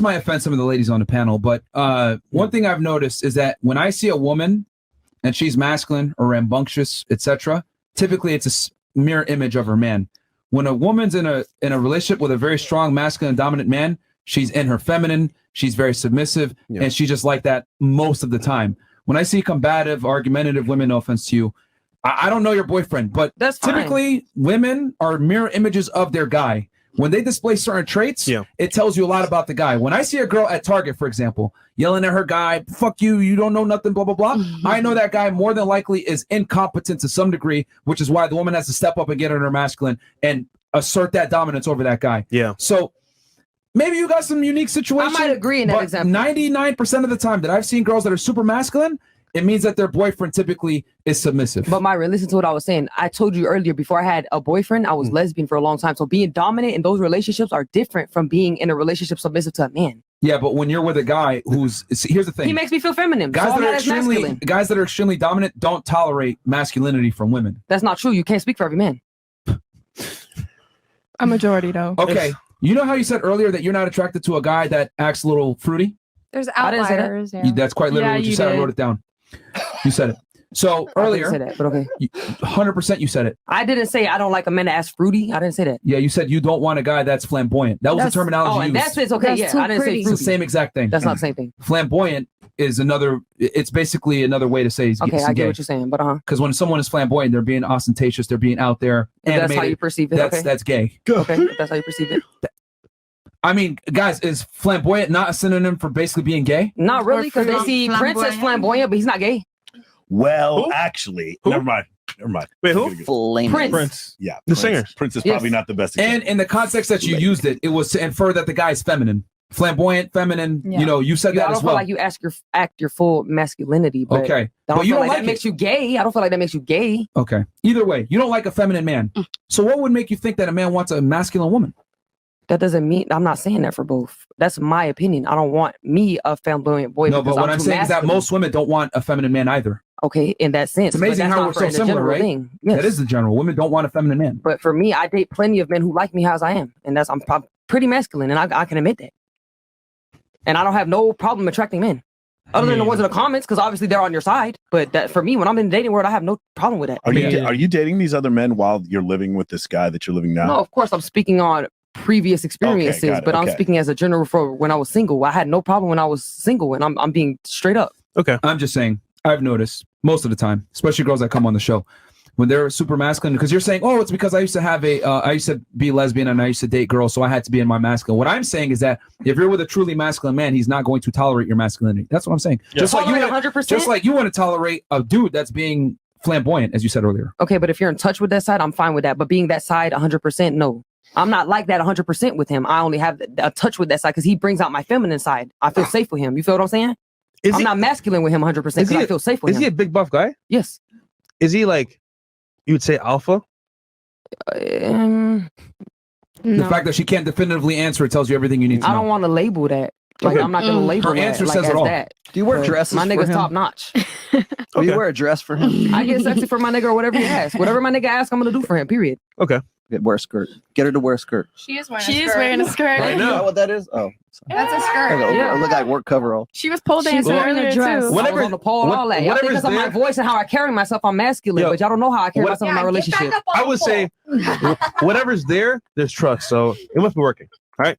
might offend some of the ladies on the panel, but one thing I've noticed is that when I see a woman and she's masculine or rambunctious, etc., typically it's a mirror image of her man. When a woman's in a relationship with a very strong masculine dominant man, she's in her feminine, she's very submissive, and she's just like that most of the time. When I see combative, argumentative women, no offense to you, I don't know your boyfriend, but that's typically women are mirror images of their guy. When they display certain traits, it tells you a lot about the guy. When I see a girl at Target, for example, yelling at her guy, fuck you, you don't know nothing, blah, blah, blah, I know that guy more than likely is incompetent to some degree, which is why the woman has to step up and get in her masculine and assert that dominance over that guy. Yeah. So maybe you got some unique situation. I might agree in that example. 99% of the time that I've seen girls that are super masculine, it means that their boyfriend typically is submissive. But Myron, listen to what I was saying. I told you earlier, before I had a boyfriend, I was lesbian for a long time. So being dominant in those relationships are different from being in a relationship submissive to a man. Yeah, but when you're with a guy who's, here's the thing. He makes me feel feminine. Guys, so guys that are extremely dominant don't tolerate masculinity from women. That's not true. You can't speak for every man. A majority, though. Okay. You know how you said earlier that you're not attracted to a guy that acts a little fruity? There's outliers. That. That's quite literally what you said. I wrote it down. You said it. So earlier, I didn't say that, but okay. 100% you said it. I didn't say I don't like a man that acts fruity. I didn't say that. Yeah, you said you don't want a guy that's flamboyant. That was the terminology used. That's it. Okay, that's I didn't say fruity. It's the same exact thing. That's not the same thing. Flamboyant is another, it's basically another way to say he's okay, I get gay. what you're saying, but Because when someone is flamboyant, they're being ostentatious, they're being out there. That's how you perceive it. That's gay. Okay, that's how you perceive it. I mean, guys, is flamboyant not a synonym for basically being gay? Not really, because they see Prince as flamboyant, but he's not gay. Well, actually, never mind. Wait, who? Prince. Yeah, the singer. Prince is probably not the best example. And in the context that you used it, it was to infer that the guy is feminine. Flamboyant, feminine, you know, you said that as well. I don't feel like you act your full masculinity, but okay. I don't feel like that makes you gay. I don't feel like that makes you gay. Okay. Either way, you don't like a feminine man. So what would make you think that a man wants a masculine woman? That doesn't mean, I'm not saying that for both. That's my opinion. I don't want me a flamboyant boy. No, but what I'm saying is that most women don't want a feminine man either. Okay, in that sense. It's amazing how we're so similar, right? Yes. That is the general. Women don't want a feminine man. But for me, I date plenty of men who like me as I am. And I'm pretty masculine, and I can admit that. And I don't have no problem attracting men. Other than the ones in the comments, because obviously they're on your side. But that, for me, when I'm in the dating world, I have no problem with that. Are you dating these other men while you're living with this guy that you're living now? No, of course, I'm speaking on previous experiences, but I'm speaking as a general for when I was single. I had no problem when I was single, and I'm being straight up. Okay. I'm just saying, I've noticed most of the time, especially girls that come on the show, when they're super masculine, because you're saying, oh, it's because I used to have I used to be lesbian and I used to date girls, so I had to be in my masculine. What I'm saying is that if you're with a truly masculine man, he's not going to tolerate your masculinity. That's what I'm saying. Yeah. Just like you want to tolerate a dude that's being flamboyant, as you said earlier. Okay, but if you're in touch with that side, I'm fine with that. But being that side 100%, no. I'm not like that 100% with him. I only have a touch with that side because he brings out my feminine side. I feel safe with him. You feel what I'm saying? I'm not masculine with him 100% because I feel safe with him. Is he a big buff guy? Yes. Is he like, you would say alpha? The fact that she can't definitively answer it tells you everything you need to know. I don't want to label that. Like, I'm not going to label Her answer that, says like, it all. that. Do you wear dresses My for nigga's him? top notch. Do you wear a dress for him? I get sexy for my nigga or whatever he asks. Whatever my nigga asks, I'm going to do for him, period. Okay. Wear a skirt. Get her to wear a skirt. She is wearing a skirt. Right now. You know what that is? Oh. That's a skirt. It look like work coverall. She was pole dancing earlier too. Whatever on the pole, all that. Y'all think because of my voice and how I carry myself, I'm masculine, but y'all don't know how I carry myself in my relationship. I would say whatever's there, there's trust. So it must be working. All right.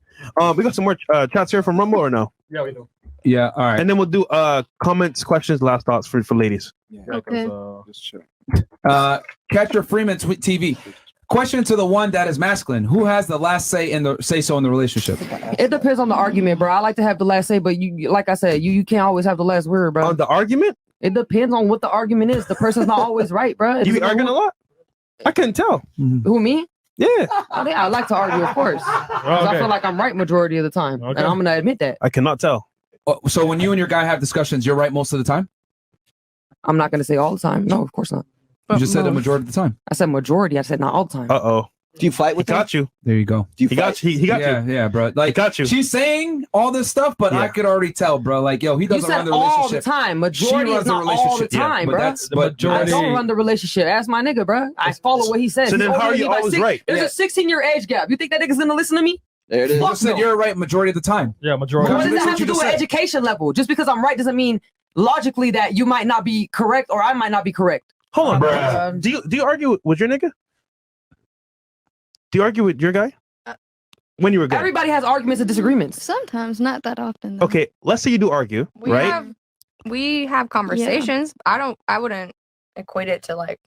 We got some more chats here from Rumble or no? Yeah, we do. Yeah, all right. And then we'll do comments, questions, last thoughts for ladies. Yeah. Okay. Catcher Freeman TV. Question to the one that is masculine: who has the last say in the so in the relationship? It depends on the argument, bro. I like to have the last say, but you, like I said, you can't always have the last word, bro. On the argument? It depends on what the argument is. The person's not always right, bro. You be arguing a lot? I couldn't tell. Who, me? Yeah. I like to argue, of course. I feel like I'm right majority of the time, and I'm gonna admit that. I cannot tell. So when you and your guy have discussions, you're right most of the time? I'm not gonna say all the time. No, of course not. You just said the majority of the time. I said majority. I said not all the time. Uh-oh. Do you fight with him? Got you. There you go. Do you he got you. He got you. Yeah, bro. Like, got you. She's saying all this stuff, but I could already tell, bro. Like, yo, he doesn't run the relationship. All the time. Majority is not all the time, but bro. that's majority. I don't run the relationship. Ask my nigga, bro. I follow what he says. So then how are you always right? There's a 16-year age gap. You think that nigga's gonna listen to me? There it is. You said you're right majority of the time. Yeah, majority. What does That's that what have you to do just with said. education level? Just because I'm right doesn't mean logically that you might not be correct or I might not be correct. Hold on, bro. God. Do you argue with your nigga? Do you argue with your guy? When you were good? Everybody has arguments and disagreements. Sometimes, not that often. Though. Okay, let's say you do argue, right? We have conversations. I wouldn't equate it to like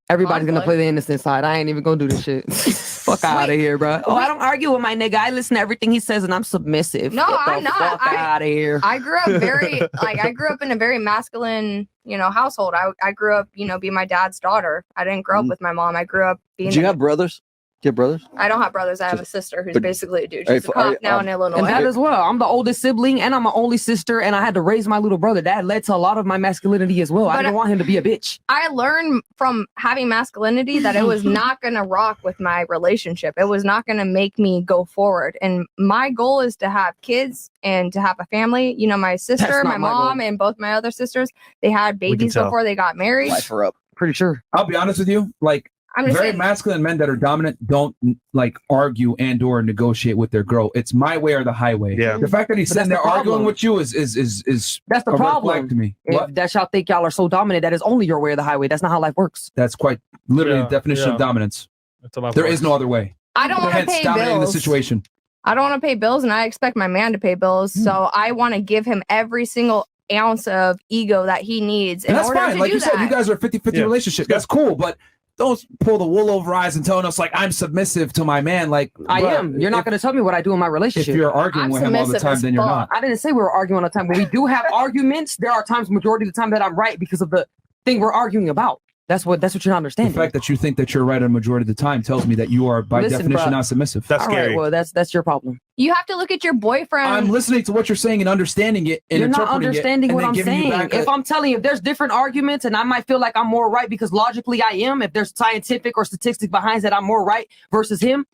Everybody's gonna Conflict. play the innocent side. I ain't even gonna do this shit. Fuck out of here, bro. Oh, I don't argue with my nigga. I listen to everything he says and I'm submissive. No, Get the I'm not. Fuck out of here. I grew up I grew up in a very masculine, household. I grew up, being my dad's daughter. I didn't grow up with my mom. I grew up being. Did you have brothers? Do you have brothers? I don't have brothers. I have a sister who's But- basically a dude. Are She's you- a cop are you- now in Illinois. And that as well. I'm the oldest sibling and I'm an only sister and I had to raise my little brother. That led to a lot of my masculinity as well. I But didn't want him to be a bitch. I learned from having masculinity that it was not going to rock with my relationship. It was not going to make me go forward. And my goal is to have kids and to have a family. My sister, That's not my my mom, goal. and both my other sisters, they had babies tell. before they got married. Life her up. Pretty sure. I'll be honest with you. Like I'm just very saying, masculine men that are dominant don't like argue and or negotiate with their girl. It's my way or the highway. Yeah. The fact that he's But sitting that's there the arguing problem. with you is That's the a red problem. flag to me. If What? that's y'all think y'all are so dominant, that is only your way of the highway. That's not how life works. That's quite literally Yeah, the definition yeah. of dominance. That's about There right. is no other way. I don't want to Hence, pay dominating the bills. situation. I don't want to pay bills, and I expect my man to pay bills. So I want to give him every single ounce of ego that he needs in And that's order fine. to Like do you said, that. you guys are a 50-50 Yeah. relationship. That's cool, but don't pull the wool over eyes and telling us like I'm submissive to my man. Like I bruh, am. You're not if- going to tell me what I do in my If relationship. you're arguing I'm with him all the submissive time, as then you're fuck. not. I didn't say we were arguing all the time, but we do have arguments. There are times, majority of the time, that I'm right because of the thing we're arguing about. That's what you're not The understanding. fact that you think that you're right a majority of the time tells me that you are by Listen, definition bruh. not submissive. That's All scary. right, well, that's your problem. You have to look at your boyfriend. I'm listening to what you're saying and understanding it and You're not interpreting understanding it, and what then I'm giving you saying. back a- If I'm telling you, if there's different arguments and I might feel like I'm more right because logically I am, if there's scientific or statistics behind that I'm more right versus him,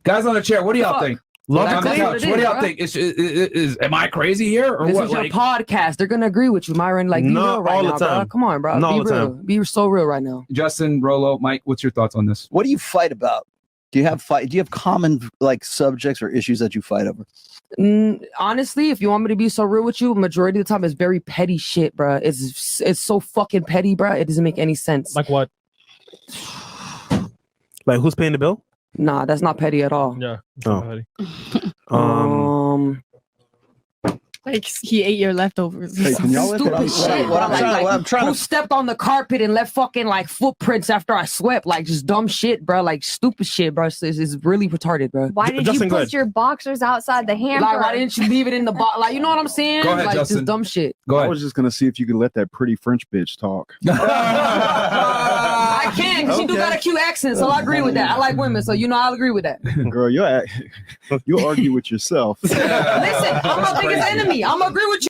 guys on the chair, what do y'all Fuck. think? Logically, On the that's what couch, it what do is, y'all bruh. think? Am I crazy here or this what? is your Like, podcast. They're gonna agree with you, Myron. Like, be Not real right all the now, bro. time. Come on, bro. Not Be all the real. time. Be so real right now. Justin, Rolo, Mike, what's your thoughts on this? What do you fight about? Do you have common like subjects or issues that you fight over? Honestly, if you want me to be so real with you, majority of the time it's very petty shit, bro. It's so fucking petty, bro. It doesn't make any sense. Like what? Like who's paying the bill? Nah, that's not petty at all. Yeah. Oh. Um, Like he ate your leftovers. Hey, can y'all let Stupid that- shit, what I'm bro. trying- Like, what I'm trying who to- stepped on the carpet and left fucking like footprints after I swept? Like just dumb shit, bro. Like stupid shit, bro. It's really retarded, bro. Why did Justin, you go put ahead. your boxers outside the hamper? Like, why didn't you leave it in the box? Like, you know what I'm saying? Go ahead, like, Justin. just dumb shit. Go I ahead. was just gonna see if you could let that pretty French bitch talk. I can, because you do Okay. got a cute accent, so I agree with that. I like women, so I'll agree with that. Girl, you argue with yourself. Listen, I'm my biggest enemy. I'm gonna agree with you.